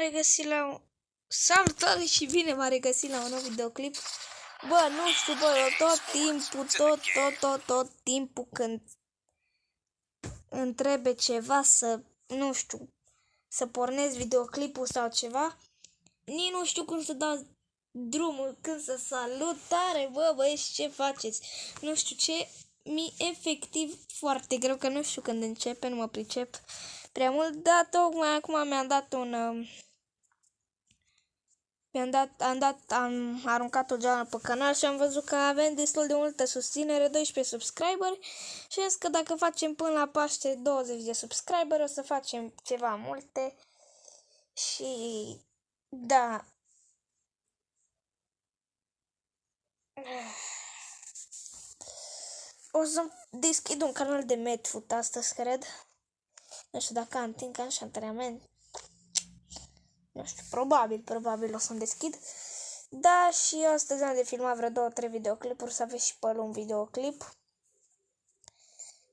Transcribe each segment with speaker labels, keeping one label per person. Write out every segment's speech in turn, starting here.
Speaker 1: regăsit la un... Salutare și bine m-a regăsit la un nou videoclip. Bă, nu știu, bă, tot timpul când îmi trebuie ceva să, nu știu, să pornesc videoclipul sau ceva, nici nu știu cum să dau drumul, când să salutare, bă, băieți, ce faceți? Nu știu ce, mi efectiv foarte greu, că nu știu când începe, nu mă pricep prea mult, dar tocmai acum mi-am dat un... am aruncat o geamă pe canal și am văzut că avem destul de multă susținere, 12 subscriberi și zis că dacă facem până la Paște 20 de subscriberi o să facem ceva multe și da. O să deschid un canal de Medfoot astăzi, cred. Nu știu dacă am timp, ca și antrenament. Nu știu, probabil o să-mi deschid. Da, și astăzi am de filmat vreo 2-3 videoclipuri, să aveți și pe un videoclip.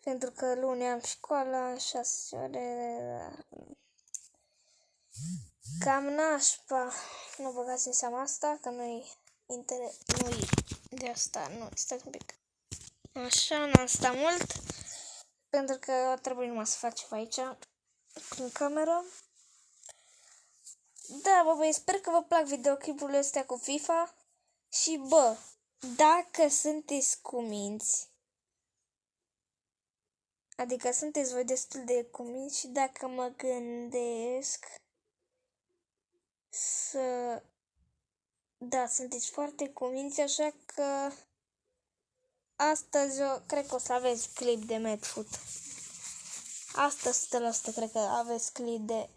Speaker 1: Pentru că luni am școala, 6 ore... Cam nașpa. Nu băgați în seama asta, că nu-i de asta, nu, stai un pic. Așa, n-am stat mult, pentru că trebuie numai să fac ceva aici, în cameră. Da, bă, băi, sper că vă plac videoclipurile astea cu FIFA și, bă, dacă sunteți cuminți, adică sunteți voi destul de cuminți și dacă mă gândesc să... Da, sunteți foarte cuminți, așa că astăzi eu cred că o să aveți clip de Medfoot. Astăzi 100% cred că aveți clip de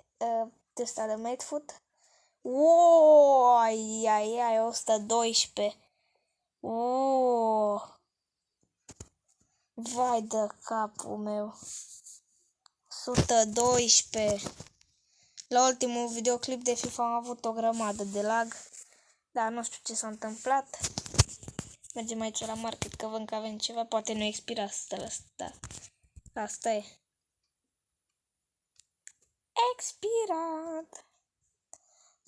Speaker 1: ăsta de Medfoot. Wow, ai 112. Oh. Vai de capul meu. 112. La ultimul videoclip de FIFA am avut o grămadă de lag. Dar nu știu ce s-a întâmplat. Mergem aici la market că văd că avem ceva. Poate nu expira asta. Asta e. Expirat.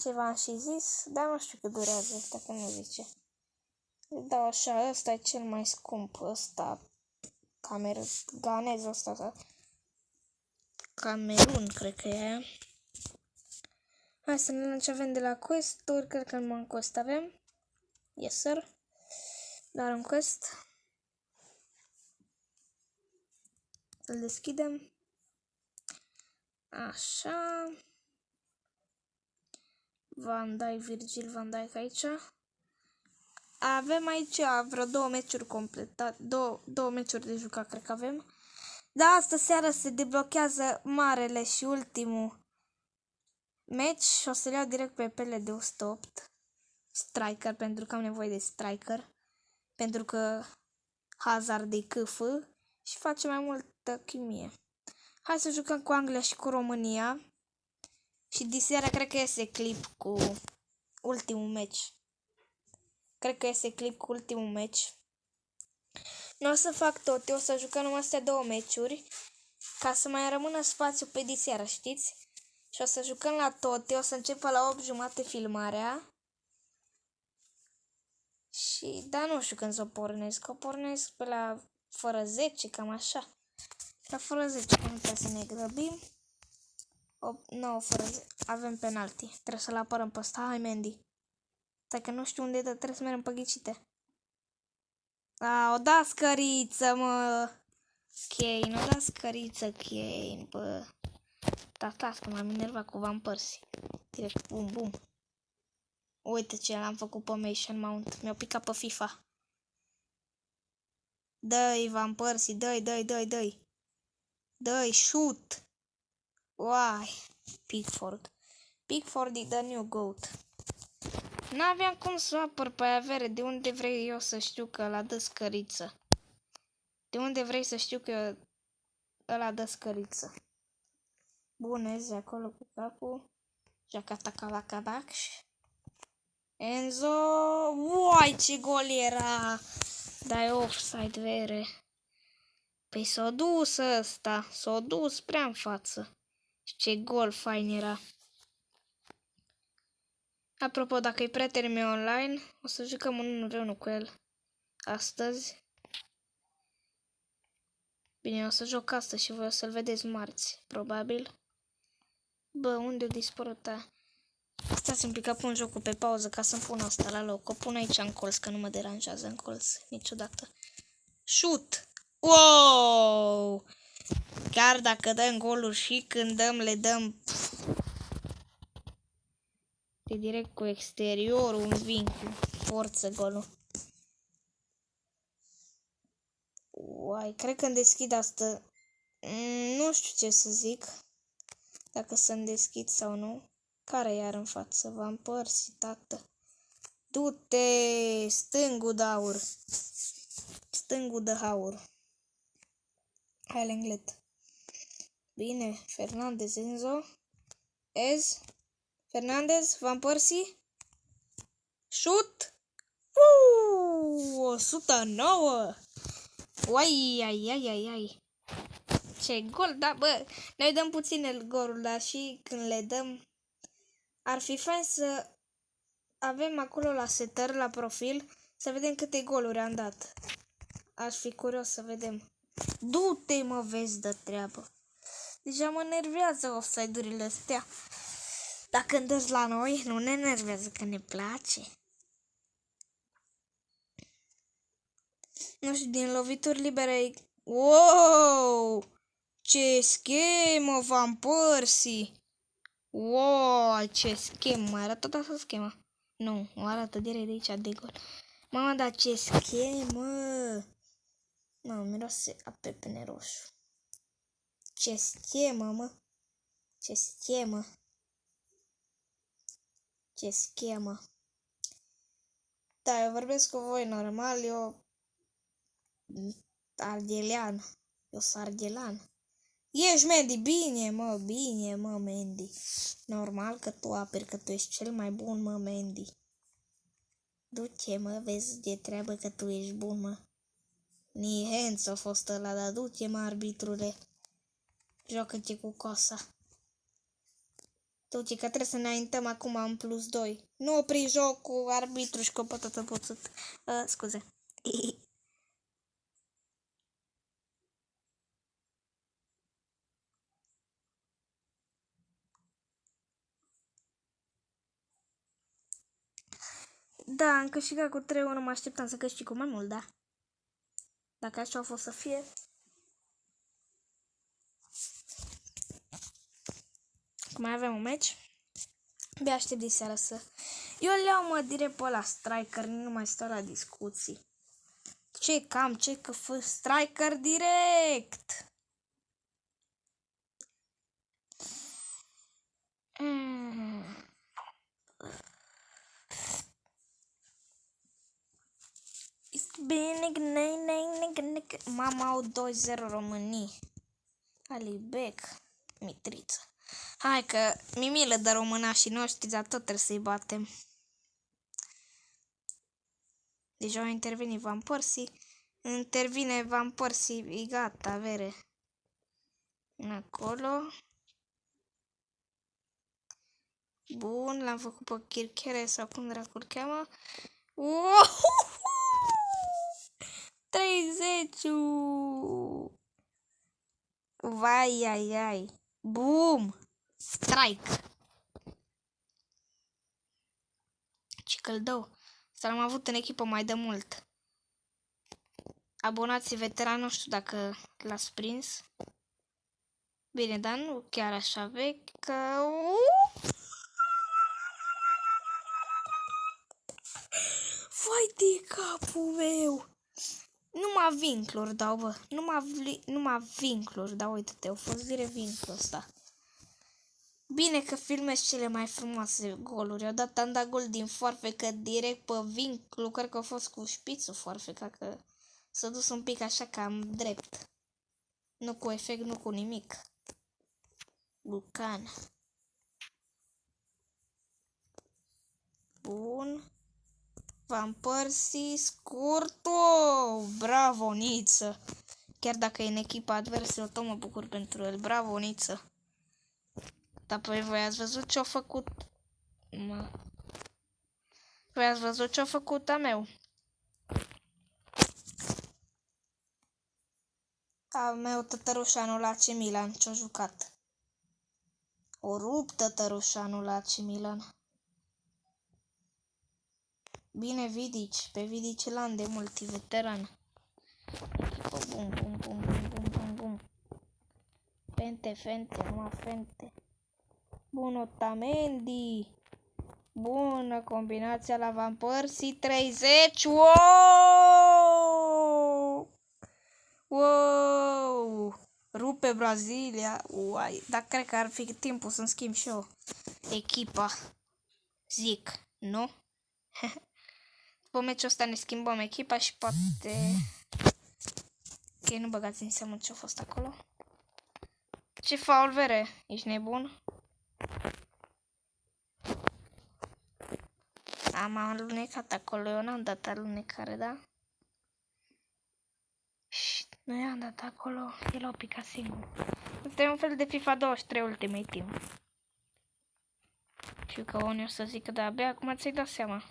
Speaker 1: Ceva am și zis, dar nu știu cât durează asta, că nu zice. Da, așa, ăsta e cel mai scump, ăsta, ganez ăsta, Camerun, cred că e aia. Hai să ne vedem ce avem de la quest-uri, cred că numai în quest avem. Yes, sir. Dar în quest. Să-l deschidem. Așa. Virgil van Dijk aici. Avem aici vreo 2 meciuri completate, două meciuri de jucat, cred că avem. Da, astă seară se deblochează marele și ultimul meci și o să-l iau direct pe pele de 108. Striker, pentru că am nevoie de striker. Pentru că Hazard de câf și face mai multă chimie. Hai să jucăm cu Anglia și cu România. Și diseară cred că iese clip cu ultimul meci. Nu o să fac toate, o să jucăm numai astea 2 meciuri. Ca să mai rămână spațiu pe diseară, știți? Și o să jucăm la toate, o să începă la 8:30 filmarea. Și, da, nu știu când să o pornesc. O pornesc pe la fără 10, cam așa. La fără 10, că nu trebuie să ne grăbim. 9 fără 10. Avem penalti. Trebuie să-l apărăm pe ăsta. Hai, Mendy. Stai că nu știu unde e, dar trebuie să mergem pe ghicite. A, o da scăriță, mă. Kane, o da scăriță, Kane, bă. Da, las că m-am enervat cu Van Persie. Direct, bum. Uite ce l-am făcut pe Mason Mount. Mi-au picat pe FIFA. Dă-i, Van Persie, dă-i. Dă-i, shoot. Uai, Pickford. Pickford e the new GOAT. N-aveam cum să apăr pe aia vere. De unde vrei eu să știu că ăla dă scăriță? De unde vrei să știu că ăla dă scăriță? Bunezi acolo cu capul. Jacata Cavacadac. Enzo. Uai, ce gol era! Dai offside, vere. Păi s-a dus ăsta. S-a dus prea în față. Și ce gol fain era. Apropo, dacă e prietenul meu online, o să jucăm un 1v1 cu el astăzi. Bine, o să joc astăzi și voi o să-l vedeți marți, probabil. Bă, unde-o dispărut aia? Stați un pic că pun jocul pe pauză ca să-mi pun asta la loc. O pun aici în colț, că nu mă deranjează în colț niciodată. Shoot! Wow! Chiar dacă dăm goluri și când dăm, le dăm... E direct cu exteriorul, un vincul. Forță golul. Uai, cred că îmi deschid asta. Nu știu ce să zic. Dacă să-mi deschid sau nu. Care iar în față? V-am părțit, tată. Du-te! Stângul de aur. Stângul de aur. Hai, Lenglet. Bine, Fernandez, Enzo. Fernandez, Van Persie. Shoot! 109! Uai, ai. Ce gol, da, bă, noi dăm puțin golul, dar și când le dăm, ar fi fain să avem acolo la setări, la profil, să vedem câte goluri am dat. Aș fi curios să vedem. Du-te, mă, vezi de treabă. Deja mă nervează offside-urile astea. Dacă îndăți la noi, nu ne nervează, că ne place. Nu știu, din lovituri libere... Wow! Ce schemă, Van Persie! Wow, ce schemă! Mai arată asta schema? Nu, o arată direct de aici de gol. Mama, dar ce schemă! Mă, miroase a pepene roșu. Ce schemă, mă! Ce schemă! Ce schemă! Da, eu vorbesc cu voi normal, eu... Arghelean. Eu sunt arghelan. Ești, Mendy, bine, mă, Mendy. Normal că tu aperi, că tu ești cel mai bun, mă, Mendy. Du-te, mă, vezi de treabă că tu ești bun, mă. Nihenț a fost ăla, dar du-te, mă, arbitrule. Joacă-te cu cosa. Du-te, că trebuie să ne înaintăm acum în +2. Nu opri jocul, arbitru și copătătă puțut. Scuze. Da, am câștigat cu 3-1, mă așteptam să câștig cu mai mult, da. Dacă așa a fost să fie. Mai avem un meci. Abia aștept de seara să... Eu le iau, mă, direct pe ăla striker, nu mai stau la discuții. Ce cam, ce că fă striker direct. Bine, mama au 2-0 Românii. Alibec, Mitriță. Hai că mi milă de românașii noștri, dar tot trebuie să-i batem. Deja a intervenit Van Persie. Intervine Van Persie, e gata, vere. Acolo. Bun, l-am făcut pe Kirkere sau cum dracu-l cheamă. 30! Vai, ai. Boom! Strike! Ce căldău! Să l-am avut în echipă mai de mult. Abonații veteran, nu știu dacă l-ați prins. Bine, dar nu chiar așa vechi, că... Vai de capul meu! Numai vincluri dau, bă. Numai vincluri dau, uite-te, au fost direct vinclul ăsta. Bine că filmez cele mai frumoase goluri. Odată am dat gol din foarfecă direct pe vinclu, cred că a fost cu șpițul foarfeca, că s-a dus un pic așa cam drept. Nu cu efect, nu cu nimic. Bucan. Bun. Van Persie, scurtul! Bravo, Niță! Chiar dacă e în echipa adversă, eu tot mă bucur pentru el. Bravo, Niță! Dar pe voi ați văzut ce-a făcut? Voi ați văzut ce-a făcut a meu? A meu tătărușanul AC Milan ce-a jucat. O rupt tătărușanul AC Milan. Bine Vidic, pe Vidic l-am de multiveteran. Echipă bum, bum, bum, bum, bum, bum, bum. Fente, fente, numai fente. Bun, Otamendi. Bună combinația la Van Persie, 30. Wow! Wow! Rupe Brazilia. Uai, dar cred că ar fi timpul să-mi schimb și eu echipa. Zic, nu? După meciul ăsta ne schimbăm echipa și poate... Ok, nu băgați în seamă ce a fost acolo. Ce faul, Vere? Ești nebun? Am alunecat acolo, eu n-am dat alunecare, da? Șt, nu i-am dat acolo, el a picat singur. Asta e un fel de FIFA 23 Ultimate Team. Știu că unii o să zică, da, abia acum ți-ai dat seama.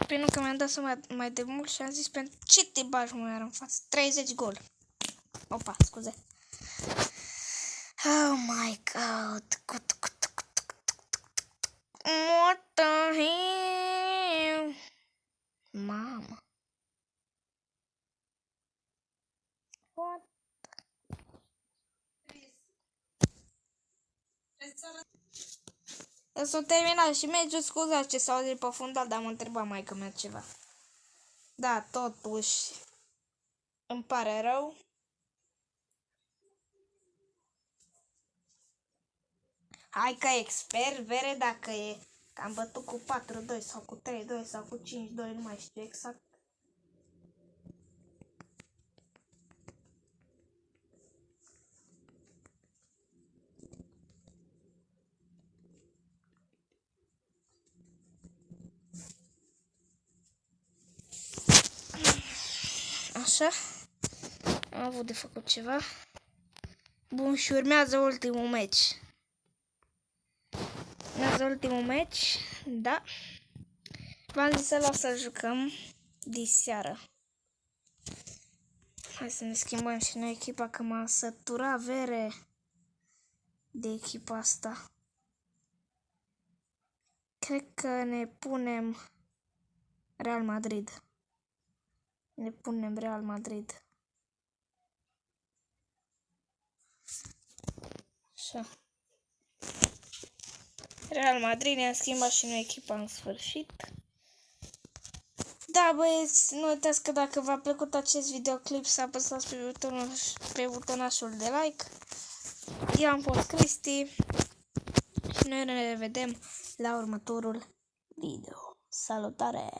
Speaker 1: Pentru că mi-am dat seama mai de mult și am zis, pentru ce te bagi mă iar în față? 30 gol. Opa, scuze. Oh my god. What the hell? Mamă. What? S-a terminat și meciul, scuzați ce s-a auzit pe fundal, dar mă întreba maică mea ceva. Da, totuși, îmi pare rău. Hai că expert, Vere, dacă e că am bătut cu 4-2 sau cu 3-2 sau cu 5-2, nu mai știu exact. Așa, am avut de făcut ceva. Bun, și urmează ultimul meci. Urmează ultimul meci, da. V-am zis să las să jucăm diseară. Hai să ne schimbăm și noi echipa, că m-a săturat, Vere, de echipa asta. Cred că ne punem Real Madrid. Ne punem Real Madrid. Așa. Real Madrid, ne-am schimbat și noi echipa în sfârșit. Da, băieți, nu uitați că dacă v-a plăcut acest videoclip să apăsați pe butonașul de like. Eu am fost Cristi și noi ne revedem la următorul video. Salutare!